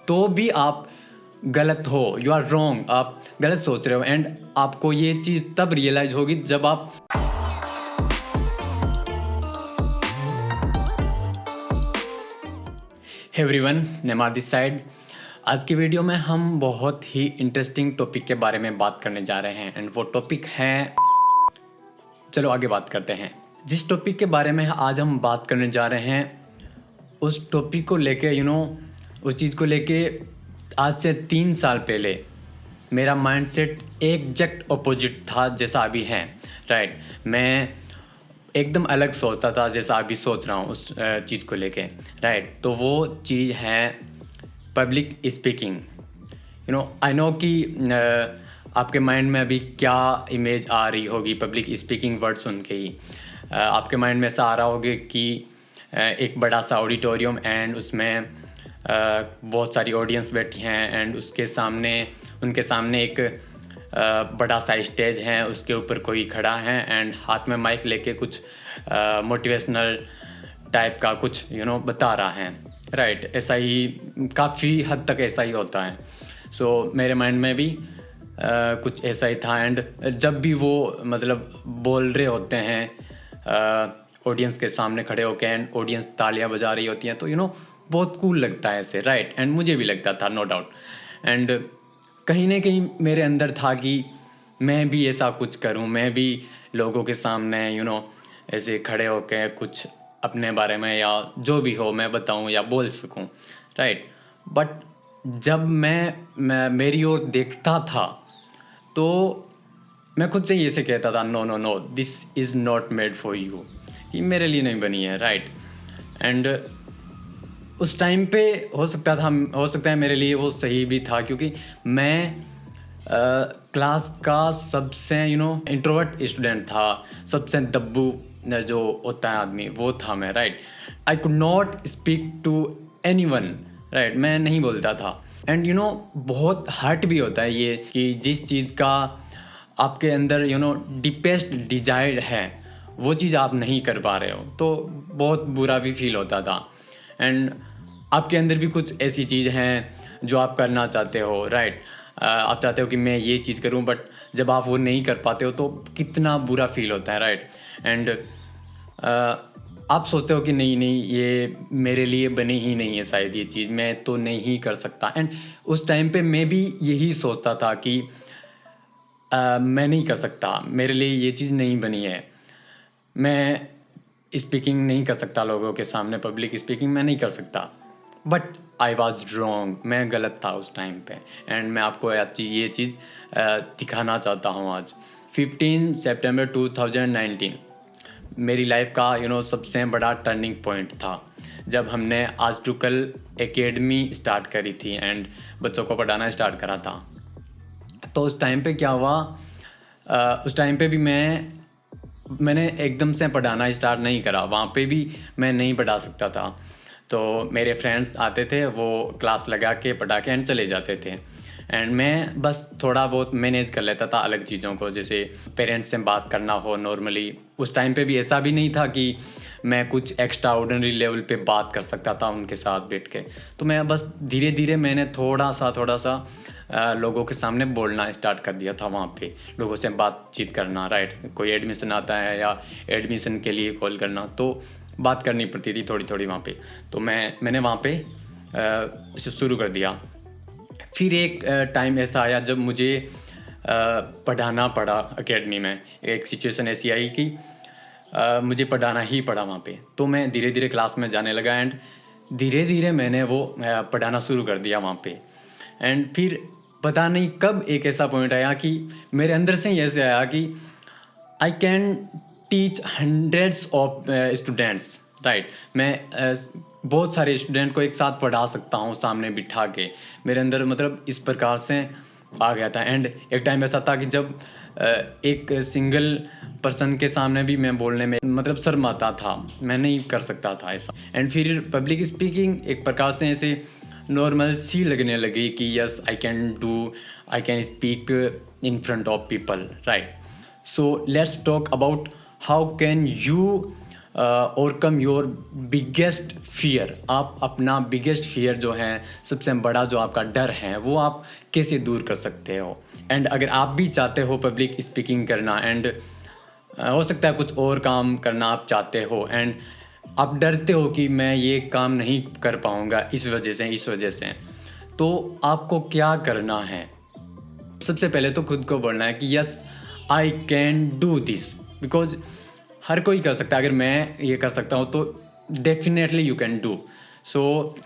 तो भी आप गलत हो, यू आर रॉन्ग, आप गलत सोच रहे हो। एंड आपको ये चीज़ तब रियलाइज होगी जब आप एवरीवन, नेमार दिस साइड। आज की वीडियो में हम बहुत ही इंटरेस्टिंग टॉपिक के बारे में बात करने जा रहे हैं एंड वो टॉपिक है, चलो आगे बात करते हैं। जिस टॉपिक के बारे में आज हम बात करने जा रहे हैं उस टॉपिक को लेके उस चीज़ को लेके आज से 3 साल पहले मेरा माइंडसेट एग्जैक्ट अपोजिट था जैसा अभी है। राइट, मैं एकदम अलग सोचता था जैसा अभी सोच रहा हूँ उस चीज़ को लेके। राइट, तो वो चीज़ है पब्लिक स्पीकिंग। आई नो कि आपके माइंड में अभी क्या इमेज आ रही होगी पब्लिक स्पीकिंग वर्ड सुन के ही। आपके माइंड में ऐसा आ रहा होगा कि एक बड़ा सा ऑडिटोरियम एंड उसमें बहुत सारी ऑडियंस बैठी हैं एंड उनके सामने एक बड़ा सा स्टेज है, उसके ऊपर कोई खड़ा है एंड हाथ में माइक लेके कुछ मोटिवेशनल टाइप का कुछ बता रहा है। राइट, ऐसा ही काफ़ी हद तक ऐसा ही होता है। सो मेरे माइंड में भी कुछ ऐसा ही था। एंड जब भी वो बोल रहे होते हैं ऑडियंस के सामने खड़े होकर एंड ऑडियंस तालियां बजा रही होती हैं, तो बहुत कूल लगता है ऐसे। राइट, एंड मुझे भी लगता था, नो डाउट। एंड कहीं ना कहीं मेरे अंदर था कि मैं भी ऐसा कुछ करूं, मैं भी लोगों के सामने ऐसे खड़े होकर कुछ अपने बारे में या जो भी हो मैं बताऊं या बोल सकूं। राइट, बट जब मैं मेरी ओर देखता था तो मैं खुद से ही ऐसे कहता था, no no no, this is not made for you, ये मेरे लिए नहीं बनी है। राइट, एंड उस टाइम पे हो सकता है मेरे लिए वो सही भी था, क्योंकि मैं क्लास का सबसे इंट्रोवर्ट स्टूडेंट था, सबसे दब्बू जो होता है आदमी वो था मैं। Right, I could not speak to anyone. Right, मैं नहीं बोलता था। एंड बहुत हर्ट भी होता है ये कि जिस चीज़ का आपके अंदर डीपेस्ट डिजायर है वो चीज़ आप नहीं कर पा रहे हो, तो बहुत बुरा भी फील होता था। एंड आपके अंदर भी कुछ ऐसी चीज़ हैं जो आप करना चाहते हो। राइट, आप चाहते हो कि मैं ये चीज़ करूं, बट जब आप वो नहीं कर पाते हो तो कितना बुरा फील होता है। राइट, एंड आप सोचते हो कि नहीं ये मेरे लिए बनी ही नहीं है, शायद ये चीज़ मैं तो नहीं कर सकता। एंड उस टाइम पे मैं भी यही सोचता था कि मैं नहीं कर सकता, मेरे लिए ये चीज़ नहीं बनी है, मैं स्पीकिंग नहीं कर सकता लोगों के सामने, पब्लिक स्पीकिंग मैं नहीं कर सकता। बट आई वॉज रॉन्ग, मैं गलत था उस टाइम पे। एंड मैं आपको ये चीज़ दिखाना चाहता हूँ आज। 15 सितंबर 2019 मेरी लाइफ का सबसे बड़ा टर्निंग पॉइंट था, जब हमने आज टू कल एकेडमी स्टार्ट करी थी एंड बच्चों को पढ़ाना स्टार्ट करा था। तो उस टाइम पे क्या हुआ, उस टाइम पे भी मैंने एकदम से पढ़ाना स्टार्ट नहीं करा, वहाँ पे भी मैं नहीं पढ़ा सकता था। तो मेरे फ्रेंड्स आते थे, वो क्लास लगा के पढ़ा के एंड चले जाते थे। एंड मैं बस थोड़ा बहुत मैनेज कर लेता था अलग चीज़ों को, जैसे पेरेंट्स से बात करना हो नॉर्मली। उस टाइम पे भी ऐसा भी नहीं था कि मैं कुछ एक्स्ट्रा ऑर्डिनरी लेवल पे बात कर सकता था उनके साथ बैठ के। तो मैं बस धीरे धीरे मैंने थोड़ा सा लोगों के सामने बोलना स्टार्ट कर दिया था, वहाँ पे लोगों से बातचीत करना। राइट, कोई एडमिशन आता है या एडमिशन के लिए कॉल करना, तो बात करनी पड़ती थी थोड़ी वहाँ पे। तो मैंने वहाँ पे शुरू कर दिया। फिर एक टाइम ऐसा आया जब मुझे पढ़ाना पड़ा एकेडमी में। एक सिचुएशन ऐसी आई कि मुझे पढ़ाना ही पड़ा वहाँ पे। तो मैं धीरे धीरे क्लास में जाने लगा एंड धीरे धीरे मैंने वो पढ़ाना शुरू कर दिया वहाँ पे। एंड फिर पता नहीं कब एक ऐसा पॉइंट आया कि मेरे अंदर से ही ऐसे आया कि I can teach hundreds of students. Right, मैं बहुत सारे स्टूडेंट को एक साथ पढ़ा सकता हूँ सामने बिठा के। मेरे अंदर इस प्रकार से आ गया था। एंड एक टाइम ऐसा था कि जब एक सिंगल पर्सन के सामने भी मैं बोलने में शर्माता था, मैं नहीं कर सकता था ऐसा। एंड फिर पब्लिक स्पीकिंग एक प्रकार से ऐसे नॉर्मल सी लगने लगी कि yes I can speak in front of people. Right, so let's talk about how can you overcome your biggest fear. आप अपना बिगेस्ट फियर जो है, सबसे बड़ा जो आपका डर है, वो आप कैसे दूर कर सकते हो। एंड अगर आप भी चाहते हो पब्लिक स्पीकिंग करना, एंड हो सकता है कुछ और काम करना आप चाहते हो, एंड आप डरते हो कि मैं ये काम नहीं कर पाऊँगा इस वजह से, तो आपको क्या करना है। सबसे पहले तो खुद को बोलना है कि yes I can do this, because हर कोई कर सकता है। अगर मैं ये कर सकता हूँ तो डेफिनेटली यू कैन डू। सो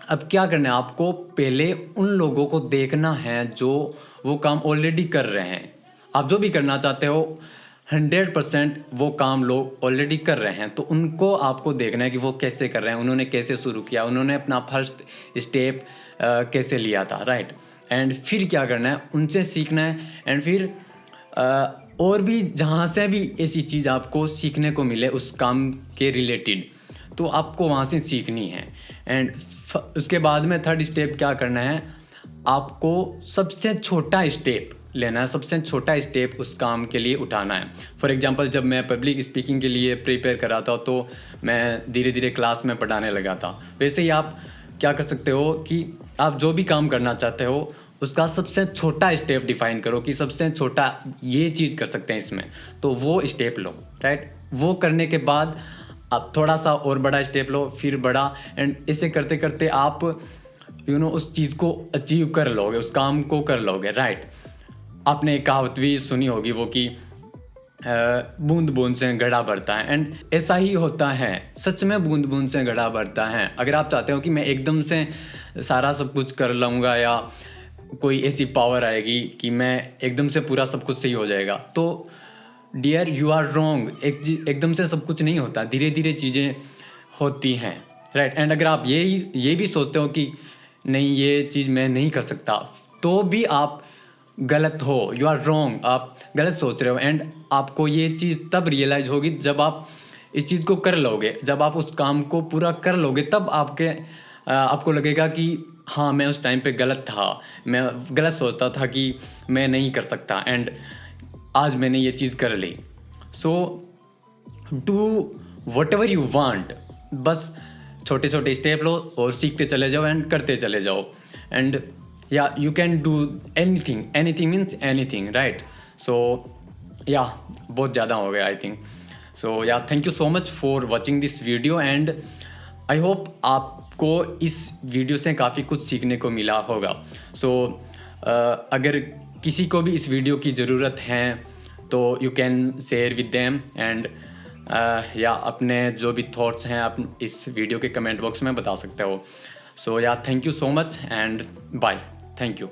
अब क्या करना है, आपको पहले उन लोगों को देखना है जो वो काम ऑलरेडी कर रहे हैं। आप जो भी करना चाहते हो 100% वो काम लोग ऑलरेडी कर रहे हैं, तो उनको आपको देखना है कि वो कैसे कर रहे हैं, उन्होंने कैसे शुरू किया, उन्होंने अपना फर्स्ट स्टेप कैसे लिया था, राइट। एंड फिर क्या करना है, उनसे सीखना है। एंड फिर और भी जहाँ से भी ऐसी चीज़ आपको सीखने को मिले उस काम के रिलेटेड, तो आपको वहाँ से सीखनी है। एंड उसके बाद में थर्ड स्टेप क्या करना है, आपको सबसे छोटा स्टेप लेना है, सबसे छोटा स्टेप उस काम के लिए उठाना है। फॉर एग्जांपल, जब मैं पब्लिक स्पीकिंग के लिए प्रिपेयर कर रहा था तो मैं धीरे धीरे क्लास में पढ़ाने लगा था। वैसे ही आप क्या कर सकते हो कि आप जो भी काम करना चाहते हो उसका सबसे छोटा स्टेप डिफाइन करो कि सबसे छोटा ये चीज़ कर सकते हैं इसमें, तो वो स्टेप लो, राइट। वो करने के बाद आप थोड़ा सा और बड़ा स्टेप लो, फिर बड़ा, एंड ऐसे करते करते आप उस चीज़ को अचीव कर लोगे, उस काम को कर लोगे, राइट। आपने एक कहावत भी सुनी होगी, वो कि बूंद बूंद से घड़ा भरता है, एंड ऐसा ही होता है, सच में बूंद बूंद से घड़ा भरता है। अगर आप चाहते हो कि मैं एकदम से सारा सब कुछ कर लूँगा या कोई ऐसी पावर आएगी कि मैं एकदम से पूरा सब कुछ सही हो जाएगा, तो डियर यू आर रॉन्ग। एकदम से सब कुछ नहीं होता, धीरे धीरे चीज़ें होती हैं, राइट। एंड अगर आप ये भी सोचते हो कि नहीं ये चीज़ मैं नहीं कर सकता, तो भी आप गलत हो, यू आर रॉन्ग, आप गलत सोच रहे हो। एंड आपको ये चीज़ तब रियलाइज होगी जब आप इस चीज़ को कर लोगे, जब आप उस काम को पूरा कर लोगे, तब आपको लगेगा कि हाँ मैं उस टाइम पे गलत था, मैं गलत सोचता था कि मैं नहीं कर सकता, एंड आज मैंने ये चीज़ कर ली। So do whatever you want, बस छोटे छोटे स्टेप लो और सीखते चले जाओ एंड करते चले जाओ। And yeah you can do anything means anything, right. So yeah बहुत ज़्यादा हो गया I think. So yeah thank you so much for watching this video, and I hope आपको इस वीडियो से काफ़ी कुछ सीखने को मिला होगा। सो अगर किसी को भी इस वीडियो की ज़रूरत है तो you can share with them, and या अपने जो भी थॉट्स हैं आप इस वीडियो के कमेंट बॉक्स में बता सकते हो। So yeah thank you so much and bye, thank you.